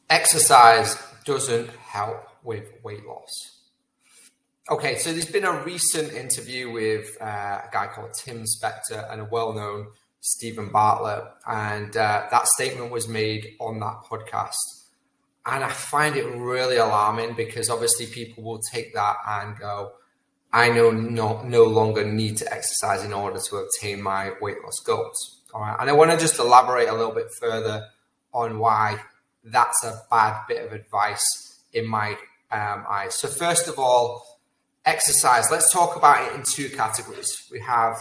Exercise doesn't help with weight loss. Okay, so there's been a recent interview with a guy called Tim Spector and a well-known Stephen Bartlett, and that statement was made on that podcast. And I find it really alarming because obviously people will take that and go, I no longer need to exercise in order to obtain my weight loss goals. All right, and I want to just elaborate a little bit further on why that's a bad bit of advice in my eyes. So first of all, exercise. Let's talk about it in two categories. We have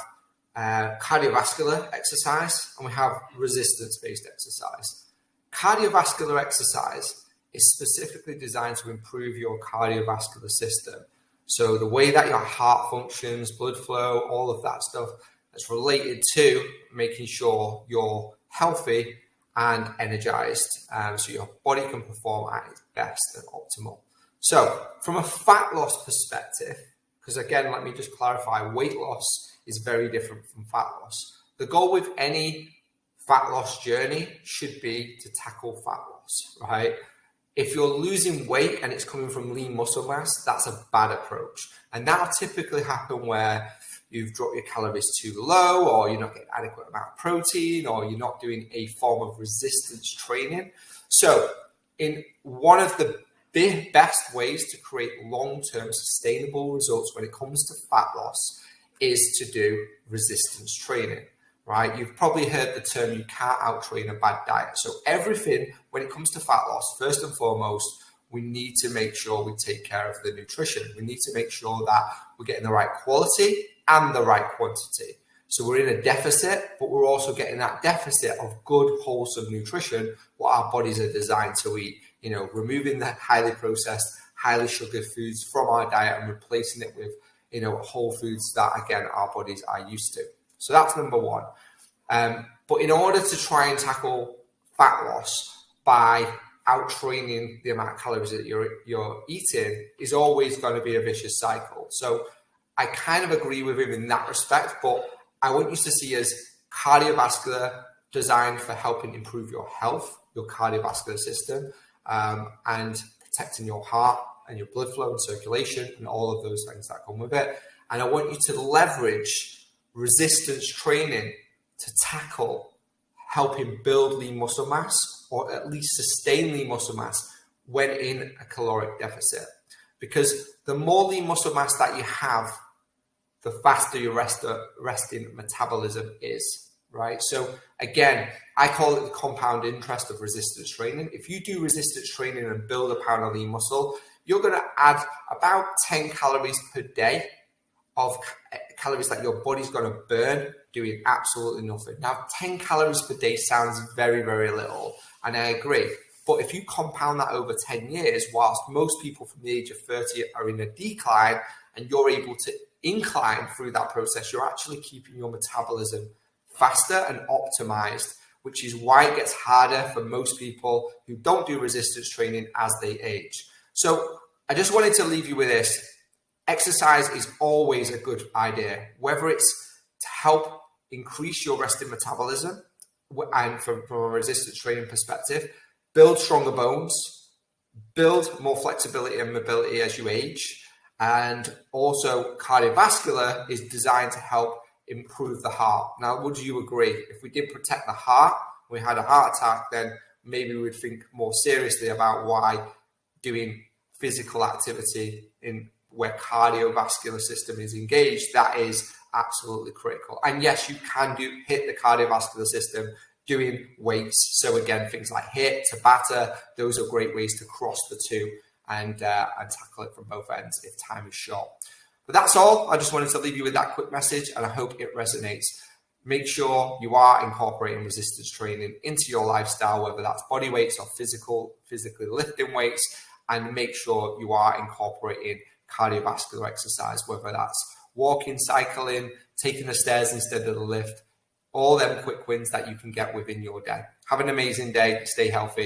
cardiovascular exercise and we have resistance-based exercise. Cardiovascular exercise is specifically designed to improve your cardiovascular system. So the way that your heart functions, blood flow, all of that stuff that's related to making sure you're healthy and energized, so your body can perform at its best and optimal. So from a fat loss perspective, because again, let me just clarify, weight loss is very different from fat loss. The goal with any fat loss journey should be to tackle fat loss, right? If you're losing weight and it's coming from lean muscle mass, that's a bad approach. And that'll typically happen where you've dropped your calories too low, or you're not getting adequate amount of protein, or you're not doing a form of resistance training. So in one of the best ways to create long-term sustainable results when it comes to fat loss is to do resistance training, right? You've probably heard the term, you can't out-train a bad diet. So everything, when it comes to fat loss, first and foremost, we need to make sure we take care of the nutrition. We need to make sure that we're getting the right quality and the right quantity. So we're in a deficit, but we're also getting that deficit of good, wholesome nutrition, what our bodies are designed to eat. You know, removing the highly processed, highly sugared foods from our diet and replacing it with, you know, whole foods that, again, our bodies are used to. So that's number one. But in order to try and tackle fat loss by out-training the amount of calories that you're eating is always going to be a vicious cycle. So I kind of agree with him in that respect, but I want you to see as cardiovascular, designed for helping improve your health, your cardiovascular system, and protecting your heart and your blood flow and circulation and all of those things that come with it. And I want you to leverage resistance training to tackle helping build lean muscle mass, or at least sustain lean muscle mass when in a caloric deficit. Because the more lean muscle mass that you have, the faster your resting metabolism is, right? So again, I call it the compound interest of resistance training. If you do resistance training and build a pound of lean muscle, you're going to add about 10 calories per day of calories that your body's going to burn doing absolutely nothing. Now, 10 calories per day sounds very, very little, and I agree. But if you compound that over 10 years, whilst most people from the age of 30 are in a decline, and you're able to incline through that process, you're actually keeping your metabolism faster and optimized, which is why it gets harder for most people who don't do resistance training as they age. So I just wanted to leave you with this. Exercise is always a good idea, whether it's to help increase your resting metabolism and from a resistance training perspective, build stronger bones, build more flexibility and mobility as you age, and also cardiovascular is designed to help improve the heart. Now, would you agree? If we did protect the heart, we had a heart attack, then maybe we'd think more seriously about why doing physical activity in where cardiovascular system is engaged, that is absolutely critical. And yes, you can hit the cardiovascular system doing weights. So again, things like HIIT, Tabata, those are great ways to cross the two and tackle it from both ends if time is short. But that's all. I just wanted to leave you with that quick message, and I hope it resonates. Make sure you are incorporating resistance training into your lifestyle, whether that's body weights or physically lifting weights, and make sure you are incorporating cardiovascular exercise, whether that's walking, cycling, taking the stairs instead of the lift, all them quick wins that you can get within your day. Have an amazing day. Stay healthy.